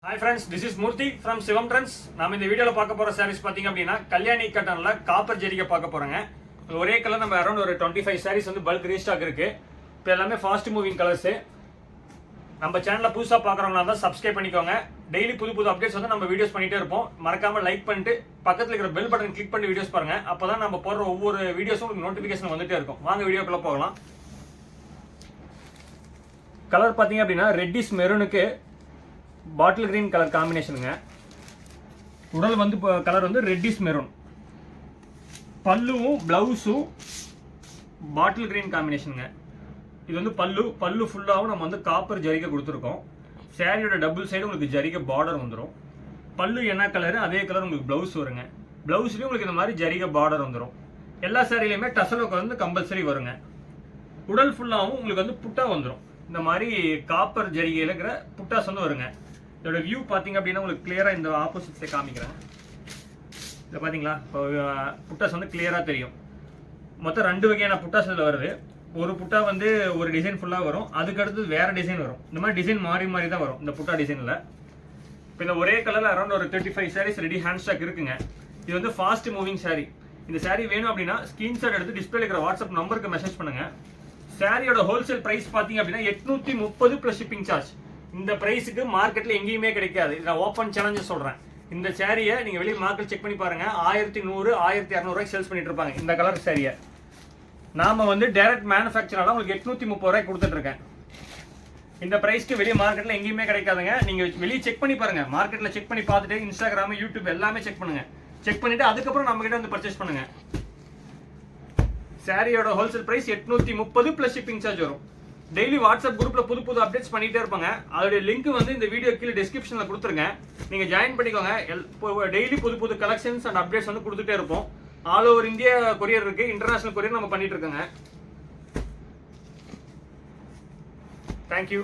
Hi friends, this is Murthy from Sivam Trends. நாம இந்த வீடியோல பார்க்க போற sarees பாத்தீங்க அப்படினா கல்யாணி காட்டன்ல காப்பர் ஜெரிகை பார்க்க போறோங்க. ஒரே கலர் நம்ம அரௌண்ட் ஒரு 25 sarees வந்து பல்க் ரீஸ்டாக் இருக்கு. இப்போ எல்லாமே ஃபாஸ்ட் மூவிங் கலர்ஸ். நம்ம சேனலை புதுசா பார்க்கறவங்களா இருந்தா Subscribe பண்ணிக்கோங்க. டெய்லி புது அப்டேட்ஸ் வந்து நம்ம வீடியோஸ் பண்ணிட்டே இருப்போம். மறக்காம லைக் பண்ணிட்டு பக்கத்துல இருக்கிற பெல் பட்டன் கிளிக் பண்ணி வீடியோஸ் பாருங்க. அப்பதான் நம்ம போடுற ஒவ்வொரு வீடியோஸும் உங்களுக்கு நோட்டிஃபிகேஷன் வந்துட்டே இருக்கும். வாங்க வீடியோக்குள்ள போகலாம். கலர் பாத்தீங்க அப்படினா ரெட்டிஷ் மெரூனுக்கு பாட்டில் கிரீன் கலர் காம்பினேஷனுங்க. உடல் வந்து கலர் வந்து ரெட்டிஷ் மெரூன். பல்லுவும் பிளவுஸும் பாட்டில் கிரீன் காம்பினேஷனுங்க. இது வந்து பல்லு ஃபுல்லாகவும் நம்ம வந்து காப்பர் ஜரிகை கொடுத்துருக்கோம். சாரியோட டபுள் சைடு உங்களுக்கு ஜரிகை பார்டர் வந்துடும். பல்லு என்ன கலரு அதே கலர் உங்களுக்கு பிளவுஸ் வருங்க. பிளவுஸ்லேயும் உங்களுக்கு இந்த மாதிரி ஜரிகை பார்டர் வந்துடும். எல்லா சாரிலையுமே டசலுக்கு வந்து கம்பல்சரி வருங்க. உடல் ஃபுல்லாகவும் உங்களுக்கு வந்து புட்டா வந்துடும். இந்த மாதிரி காப்பர் ஜரிகையில் இருக்கிற புட்டாஸ் வந்து வருங்க. இதோட வியூ பார்த்தீங்க அப்படின்னா உங்களுக்கு கிளியராக இந்த ஆப்போசிட்ஸை காமிக்கிறேன். இதை பார்த்தீங்களா, இப்போ புட்டாஸ் வந்து கிளியராக தெரியும். மொத்தம் 2 வகையான புட்டாஸ் இதில் வருது. ஒரு புட்டா வந்து ஒரு டிசைன் ஃபுல்லாக வரும், அதுக்கடுத்து வேறு டிசைன் வரும். இந்த மாதிரி டிசைன் மாறி தான் வரும் இந்த புட்டா டிசைனில். இப்போ இந்த ஒரே கலரில் அரௌண்ட் ஒரு 35 sarees ரெடி ஹேண்ட் ஸ்டாக் இருக்குங்க. இது வந்து ஃபாஸ்ட் மூவிங் சாரீ. இந்த சாரீ வேணும் அப்படின்னா ஸ்கிரீன்ஷாட் எடுத்து டிஸ்பிளே இருக்கிற வாட்ஸ்அப் நம்பருக்கு மெசேஜ் பண்ணுங்கள். சாரியோட ஹோல்சேல் ப்ரைஸ் பார்த்தீங்க அப்படின்னா 830 ப்ளஸ் ஷிப்பிங் சார்ஜ். இந்த பிரைஸுக்கு மார்க்கெட்டில் எங்கேயுமே கிடைக்காது. நான் ஓப்பன் சேலஞ்சு சொல்கிறேன். இந்த சாரியை நீங்கள் வெளியே மார்க்கெட் செக் பண்ணி பாருங்கள். 1100 1200 சேல்ஸ் பண்ணிட்டு இருப்பாங்க இந்த கலர் சாரியை. நாம் வந்து டைரக்ட் மேனுஃபேக்சராக உங்களுக்கு 830 கொடுத்துட்ருக்கேன். இந்த ப்ரைஸ்க்கு வெளியே மார்க்கெட்டில் எங்கேயுமே கிடைக்காதுங்க. நீங்கள் வெளியே செக் பண்ணி பாருங்கள். மார்க்கெட்டில் செக் பண்ணி பார்த்துட்டு இன்ஸ்டாகிராம் யூடியூப் எல்லாமே செக் பண்ணுங்கள். செக் பண்ணிவிட்டு அதுக்கப்புறம் நம்மகிட்ட வந்து பர்ச்சேஸ் பண்ணுங்கள். சாரியோட wholesale price 830 plus shipping charge வரும். டெய்லி வாட்ஸ்அப் குரூப்ல புது அப்டேட்ஸ் பண்ணிட்டே இருப்பாங்க. அதோட லிங்க் வந்து இந்த வீடியோ கீழே டிஸ்கிரிப்ஷன்ல கொடுத்துருங்க. நீங்க ஜாயின் பண்ணிக்கோங்க. டெய்லி புது கலெக்ஷன்ஸ் அண்ட் அப்டேட்ஸ் வந்து கொடுத்துட்டே இருப்போம். ஆல் ஓவர் இந்தியா கொரியர் இருக்கு, இன்டர்நேஷனல் கொரியர் நம்ம பண்ணிட்டு இருக்கோங்க. தேங்க்யூ.